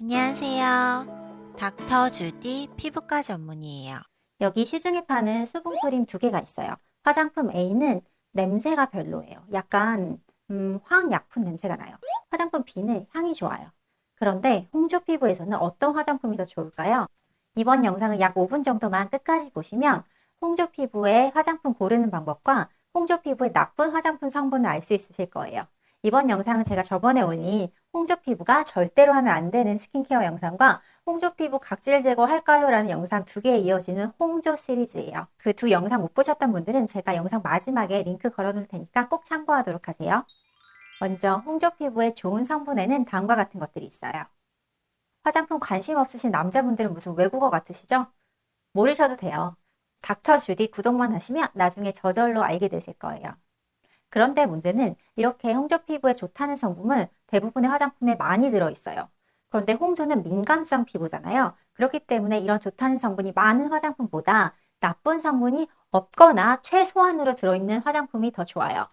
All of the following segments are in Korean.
안녕하세요. 닥터 주디 피부과 전문의예요. 여기 시중에 파는 수분 크림 두 개가 있어요. 화장품 A는 냄새가 별로예요. 약간 황약품 냄새가 나요. 화장품 B는 향이 좋아요. 그런데 홍조 피부에서는 어떤 화장품이 더 좋을까요? 이번 영상을 약 5분 정도만 끝까지 보시면 홍조 피부의 화장품 고르는 방법과 홍조 피부의 나쁜 화장품 성분을 알 수 있으실 거예요. 이번 영상은 제가 저번에 올린 홍조 피부가 절대로 하면 안 되는 스킨케어 영상과 홍조 피부 각질 제거할까요? 라는 영상 두 개에 이어지는 홍조 시리즈예요. 그 두 영상 못 보셨던 분들은 제가 영상 마지막에 링크 걸어놓을 테니까 꼭 참고하도록 하세요. 먼저 홍조 피부의 좋은 성분에는 다음과 같은 것들이 있어요. 화장품 관심 없으신 남자분들은 무슨 외국어 같으시죠? 모르셔도 돼요. 닥터 주디 구독만 하시면 나중에 저절로 알게 되실 거예요. 그런데 문제는 이렇게 홍조 피부에 좋다는 성분은 대부분의 화장품에 많이 들어있어요. 그런데 홍조는 민감성 피부잖아요. 그렇기 때문에 이런 좋다는 성분이 많은 화장품보다 나쁜 성분이 없거나 최소한으로 들어있는 화장품이 더 좋아요.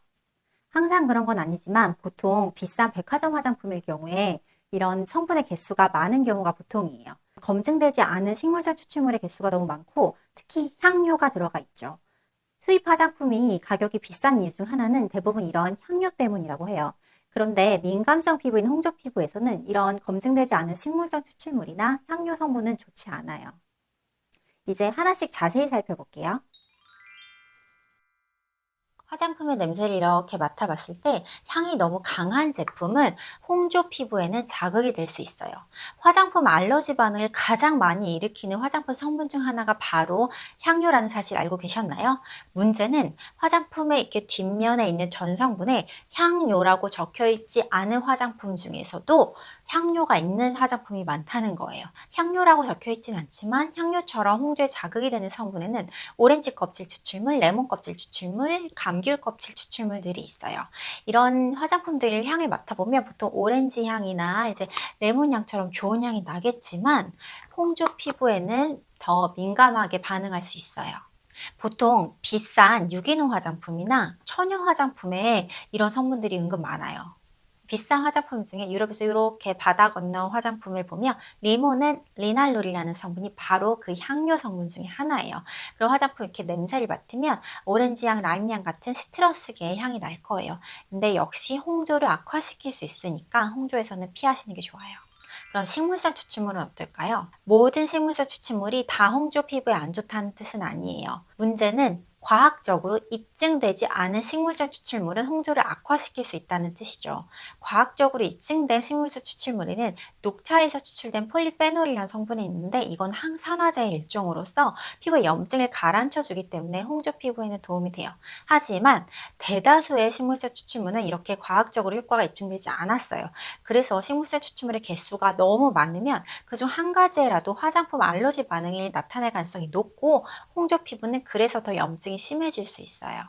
항상 그런 건 아니지만 보통 비싼 백화점 화장품일 경우에 이런 성분의 개수가 많은 경우가 보통이에요. 검증되지 않은 식물성 추출물의 개수가 너무 많고 특히 향료가 들어가 있죠. 수입 화장품이 가격이 비싼 이유 중 하나는 대부분 이런 향료 때문이라고 해요. 그런데 민감성 피부인 홍조 피부에서는 이런 검증되지 않은 식물성 추출물이나 향료 성분은 좋지 않아요. 이제 하나씩 자세히 살펴볼게요. 화장품의 냄새를 이렇게 맡아봤을 때 향이 너무 강한 제품은 홍조 피부에는 자극이 될 수 있어요. 화장품 알러지 반응을 가장 많이 일으키는 화장품 성분 중 하나가 바로 향료라는 사실 알고 계셨나요? 문제는 화장품의 이렇게 뒷면에 있는 전성분에 향료라고 적혀 있지 않은 화장품 중에서도 향료가 있는 화장품이 많다는 거예요. 향료라고 적혀 있진 않지만 향료처럼 홍조에 자극이 되는 성분에는 오렌지 껍질 추출물, 레몬 껍질 추출물, 감귤 껍질 추출물들이 있어요. 이런 화장품들을 향을 맡아보면 보통 오렌지 향이나 이제 레몬 향처럼 좋은 향이 나겠지만 홍조 피부에는 더 민감하게 반응할 수 있어요. 보통 비싼 유기농 화장품이나 천연 화장품에 이런 성분들이 은근 많아요. 비싼 화장품 중에 유럽에서 이렇게 바다 건너 화장품을 보면 리모는 리날롤이라는 성분이 바로 그 향료 성분 중에 하나예요. 그런 화장품 이렇게 냄새를 맡으면 오렌지향, 라임향 같은 시트러스계의 향이 날 거예요. 근데 역시 홍조를 악화시킬 수 있으니까 홍조에서는 피하시는 게 좋아요. 그럼 식물성 추출물은 어떨까요? 모든 식물성 추출물이 다 홍조 피부에 안 좋다는 뜻은 아니에요. 문제는 과학적으로 입증되지 않은 식물성 추출물은 홍조를 악화시킬 수 있다는 뜻이죠. 과학적으로 입증된 식물성 추출물에는 녹차에서 추출된 폴리페놀이라는 성분이 있는데 이건 항산화제의 일종으로서 피부에 염증을 가라앉혀주기 때문에 홍조 피부에는 도움이 돼요. 하지만 대다수의 식물성 추출물은 이렇게 과학적으로 효과가 입증되지 않았어요. 그래서 식물성 추출물의 개수가 너무 많으면 그중 한 가지라도 화장품 알러지 반응이 나타날 가능성이 높고 홍조 피부는 그래서 더 염증이 심해질 수 있어요.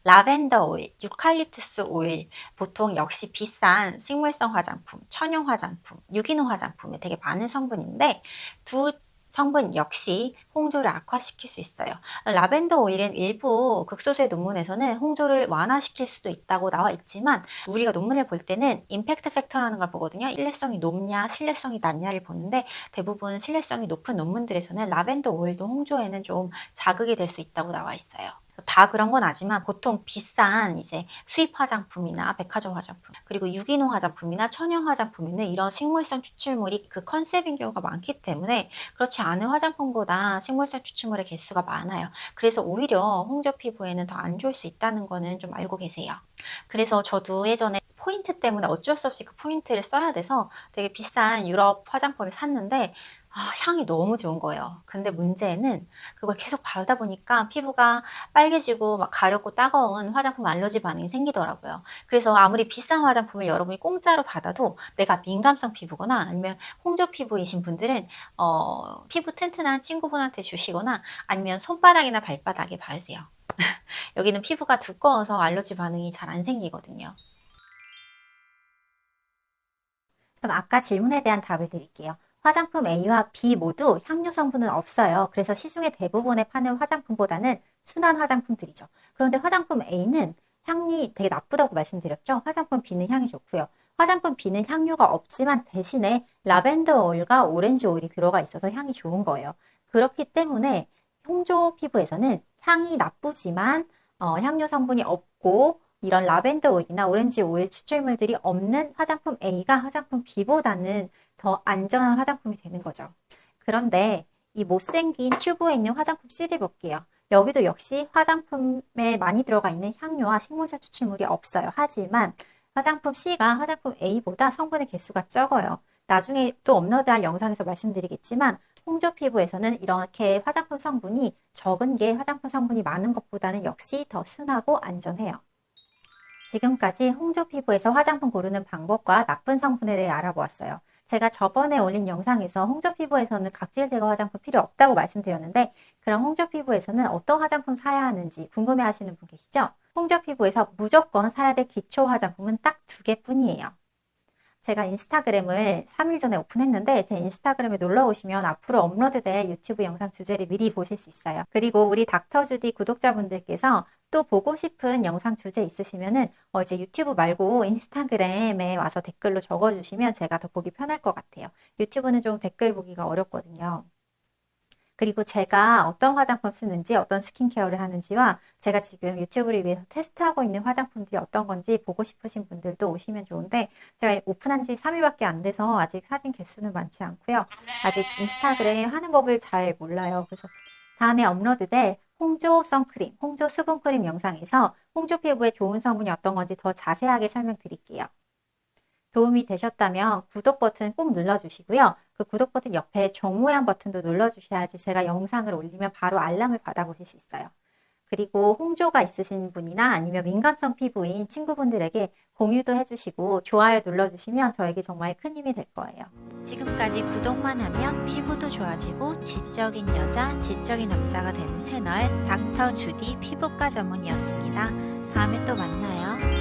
라벤더 오일, 유칼립투스 오일, 보통 역시 비싼 식물성 화장품, 천연 화장품, 유기농 화장품에 되게 많은 성분인데 두 성분 역시 홍조를 악화시킬 수 있어요. 라벤더 오일은 일부 극소수의 논문에서는 홍조를 완화시킬 수도 있다고 나와 있지만 우리가 논문을 볼 때는 임팩트 팩터라는 걸 보거든요. 신뢰성이 높냐, 신뢰성이 낮냐를 보는데 대부분 신뢰성이 높은 논문들에서는 라벤더 오일도 홍조에는 좀 자극이 될 수 있다고 나와 있어요. 다 그런 건 아니지만 보통 비싼 이제 수입 화장품이나 백화점 화장품 그리고 유기농 화장품이나 천연 화장품에는 이런 식물성 추출물이 그 컨셉인 경우가 많기 때문에 그렇지 않은 화장품보다 식물성 추출물의 개수가 많아요. 그래서 오히려 홍조 피부에는 더 안 좋을 수 있다는 거는 좀 알고 계세요. 그래서 저도 예전에 포인트 때문에 어쩔 수 없이 그 포인트를 써야 돼서 되게 비싼 유럽 화장품을 샀는데 향이 너무 좋은 거예요. 근데 문제는 그걸 계속 바르다 보니까 피부가 빨개지고 막 가렵고 따가운 화장품 알러지 반응이 생기더라고요. 그래서 아무리 비싼 화장품을 여러분이 공짜로 받아도 내가 민감성 피부거나 아니면 홍조 피부이신 분들은 피부 튼튼한 친구분한테 주시거나 아니면 손바닥이나 발바닥에 바르세요. 여기는 피부가 두꺼워서 알러지 반응이 잘 안 생기거든요. 그럼 아까 질문에 대한 답을 드릴게요. 화장품 A와 B 모두 향료 성분은 없어요. 그래서 시중에 대부분에 파는 화장품보다는 순한 화장품들이죠. 그런데 화장품 A는 향이 되게 나쁘다고 말씀드렸죠. 화장품 B는 향이 좋고요. 화장품 B는 향료가 없지만 대신에 라벤더 오일과 오렌지 오일이 들어가 있어서 향이 좋은 거예요. 그렇기 때문에 홍조 피부에서는 향이 나쁘지만 향료 성분이 없고 이런 라벤더 오일이나 오렌지 오일 추출물들이 없는 화장품 A가 화장품 B보다는 더 안전한 화장품이 되는 거죠. 그런데 이 못생긴 튜브에 있는 화장품 C를 볼게요. 여기도 역시 화장품에 많이 들어가 있는 향료와 식물성 추출물이 없어요. 하지만 화장품 C가 화장품 A보다 성분의 개수가 적어요. 나중에 또 업로드할 영상에서 말씀드리겠지만 홍조 피부에서는 이렇게 화장품 성분이 적은 게 화장품 성분이 많은 것보다는 역시 더 순하고 안전해요. 지금까지 홍조 피부에서 화장품 고르는 방법과 나쁜 성분에 대해 알아보았어요. 제가 저번에 올린 영상에서 홍조 피부에서는 각질 제거 화장품 필요 없다고 말씀드렸는데 그럼 홍조 피부에서는 어떤 화장품 사야 하는지 궁금해 하시는 분 계시죠? 홍조 피부에서 무조건 사야 될 기초 화장품은 딱 2개뿐이에요. 제가 인스타그램을 3일 전에 오픈했는데 제 인스타그램에 놀러 오시면 앞으로 업로드될 유튜브 영상 주제를 미리 보실 수 있어요. 그리고 우리 닥터주디 구독자분들께서 또 보고 싶은 영상 주제 있으시면은 이제 유튜브 말고 인스타그램에 와서 댓글로 적어주시면 제가 더 보기 편할 것 같아요. 유튜브는 좀 댓글 보기가 어렵거든요. 그리고 제가 어떤 화장품 쓰는지 어떤 스킨케어를 하는지와 제가 지금 유튜브를 위해서 테스트하고 있는 화장품들이 어떤 건지 보고 싶으신 분들도 오시면 좋은데 제가 오픈한 지 3일밖에 안 돼서 아직 사진 개수는 많지 않고요. 아직 인스타그램 하는 법을 잘 몰라요. 그래서 다음에 업로드될 홍조 선크림, 홍조 수분크림 영상에서 홍조 피부에 좋은 성분이 어떤 건지 더 자세하게 설명드릴게요. 도움이 되셨다면 구독 버튼 꼭 눌러주시고요. 그 구독 버튼 옆에 종 모양 버튼도 눌러주셔야지 제가 영상을 올리면 바로 알람을 받아보실 수 있어요. 그리고 홍조가 있으신 분이나 아니면 민감성 피부인 친구분들에게 공유도 해주시고 좋아요 눌러주시면 저에게 정말 큰 힘이 될 거예요. 지금까지 구독만 하면 피부도 좋아지고 지적인 여자, 지적인 남자가 되는 채널 닥터 주디 피부과 전문이었습니다. 다음에 또 만나요.